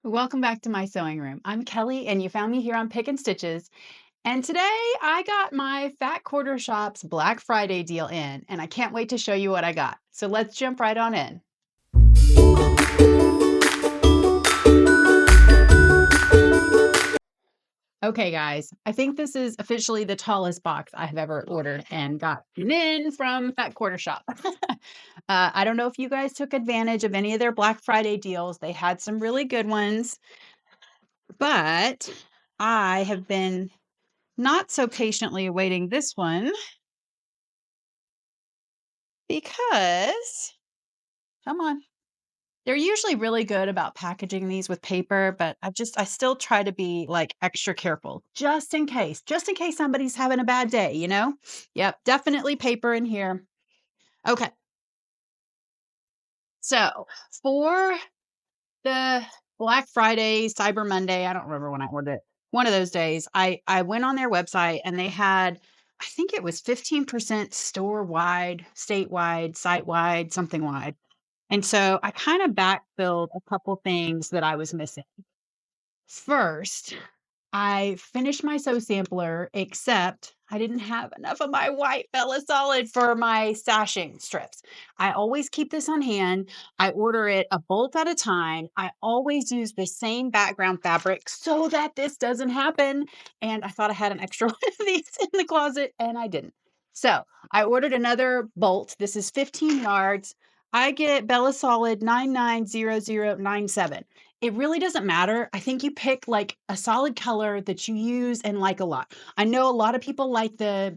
Welcome back to my sewing room. I'm Kelly, and you found me here on Pick and Stitches. And today I got my Fat Quarter Shop's Black Friday deal in, and I can't wait to show you what I got. So let's jump right on in. Okay, guys, I think this is officially the tallest box I have ever ordered and gotten in from Fat Quarter Shop. I don't know if you guys took advantage of any of their Black Friday deals. They had some really good ones, but I have been not so patiently awaiting this one because, come on, they're usually really good about packaging these with paper, but I still try to be like extra careful just in case somebody's having a bad day, you know? Yep, definitely paper in here. Okay. So for the Black Friday, Cyber Monday, I don't remember when I ordered it. One of those days, I went on their website and they had, I think it was 15% store wide, statewide, site wide, something wide. And so I kind of backfilled a couple things that I was missing. First, I finished my sew sampler, except I didn't have enough of my white Bella Solid for my stashing strips. I always keep this on hand. I order it a bolt at a time. I always use the same background fabric so that this doesn't happen. And I thought I had an extra one of these in the closet, and I didn't. So I ordered another bolt. This is 15 yards. I get Bella Solid 990097. It really doesn't matter. I think you pick like a solid color that you use and like a lot. I know a lot of people like I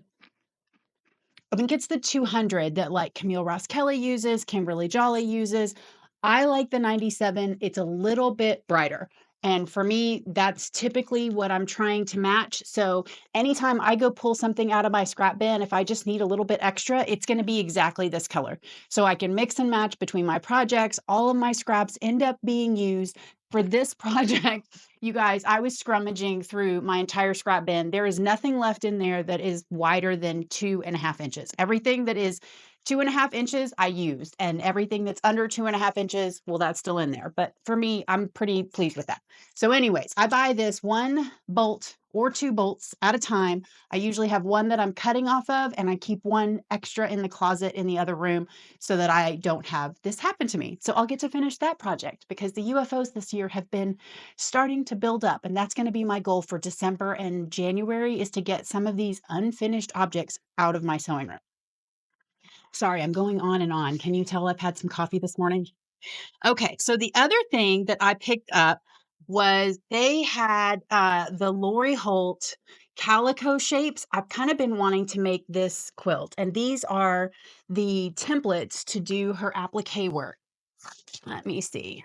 think it's the 200 that like Camille Ross Kelly uses, Kimberly Jolly uses. I like the 97. It's a little bit brighter. And for me, that's typically what I'm trying to match. So anytime I go pull something out of my scrap bin, if I just need a little bit extra, it's going to be exactly this color. So I can mix and match between my projects. All of my scraps end up being used for this project. You guys, I was scrummaging through my entire scrap bin. There is nothing left in there that is wider than 2.5 inches. Everything that is 2.5 inches, I used, and everything that's under 2.5 inches, well, that's still in there. But for me, I'm pretty pleased with that. So, anyways, I buy this one bolt or two bolts at a time. I usually have one that I'm cutting off of, and I keep one extra in the closet in the other room so that I don't have this happen to me. So, I'll get to finish that project because the UFOs this year have been starting to build up, and that's going to be my goal for December and January is to get some of these unfinished objects out of my sewing room. Sorry, I'm going on and on. Can you tell I've had some coffee this morning? Okay, so the other thing that I picked up was they had the Lori Holt calico shapes. I've kind of been wanting to make this quilt, and these are the templates to do her applique work. Let me see.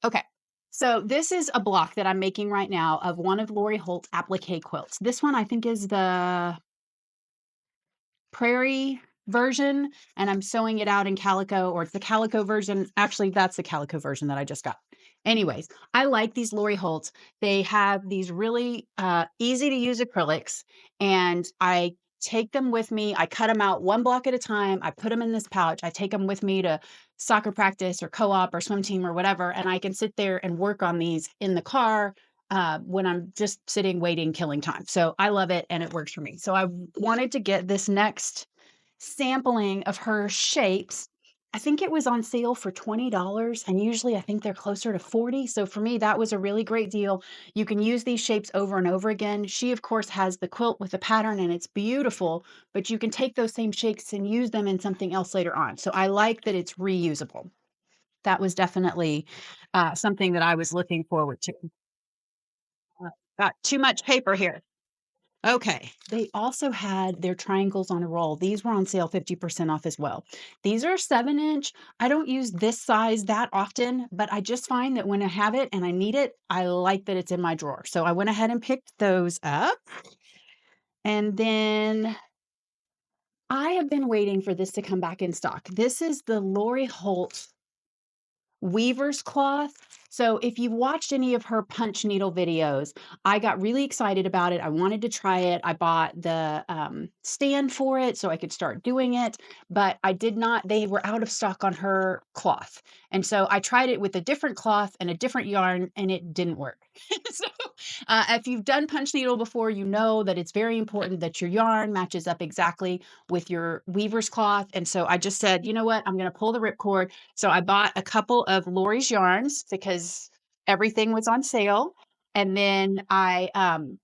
Okay. So this is a block that I'm making right now of one of Lori Holt's applique quilts. This one I think is the prairie version, and I'm sewing it out in calico, or it's the calico version. Actually, that's the calico version that I just got. Anyways, I like these Lori Holt's. They have these really easy to use acrylics, and I take them with me. I cut them out one block at a time. I put them in this pouch. I take them with me to soccer practice or co-op or swim team or whatever, and I can sit there and work on these in the car when I'm just sitting, waiting, killing time. So I love it and it works for me. So I wanted to get this next sampling of her shapes. I think it was on sale for $20, and usually I think they're closer to 40. So for me, that was a really great deal. You can use these shapes over and over again. She, of course, has the quilt with the pattern and it's beautiful, but you can take those same shapes and use them in something else later on. So I like that it's reusable. That was definitely something that I was looking forward to. Got too much paper here. Okay. They also had their triangles on a roll. These were on sale 50% off as well. These are 7 inch. I don't use this size that often, but I just find that when I have it and I need it, I like that it's in my drawer. So I went ahead and picked those up. And then I have been waiting for this to come back in stock. This is the Lori Holt weaver's cloth. So if you've watched any of her punch needle videos, I got really excited about it. I wanted to try it. I bought the stand for it so I could start doing it, but I did not, they were out of stock on her cloth. And so I tried it with a different cloth and a different yarn, and it didn't work. So if you've done punch needle before, you know that it's very important that your yarn matches up exactly with your weaver's cloth. And so I just said, you know what, I'm going to pull the ripcord. So I bought a couple of Lori's yarns because everything was on sale. And then uh-oh,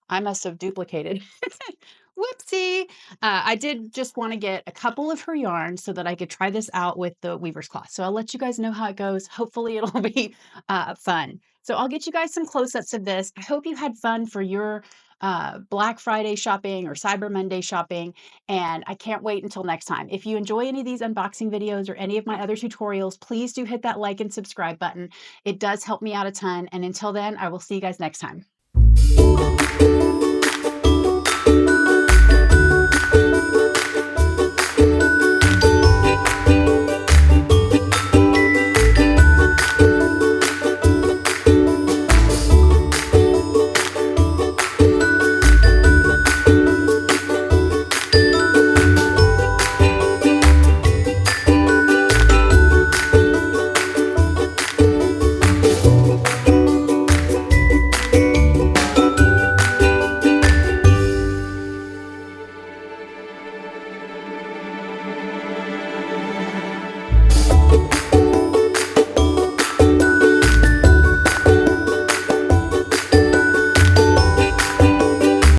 I must have duplicated. Whoopsie. I did just want to get a couple of her yarns so that I could try this out with the weaver's cloth. So I'll let you guys know how it goes. Hopefully it'll be fun. So I'll get you guys some close-ups of this. I hope you had fun for your Black Friday shopping or Cyber Monday shopping. And I can't wait until next time. If you enjoy any of these unboxing videos or any of my other tutorials, please do hit that like and subscribe button. It does help me out a ton. And until then, I will see you guys next time.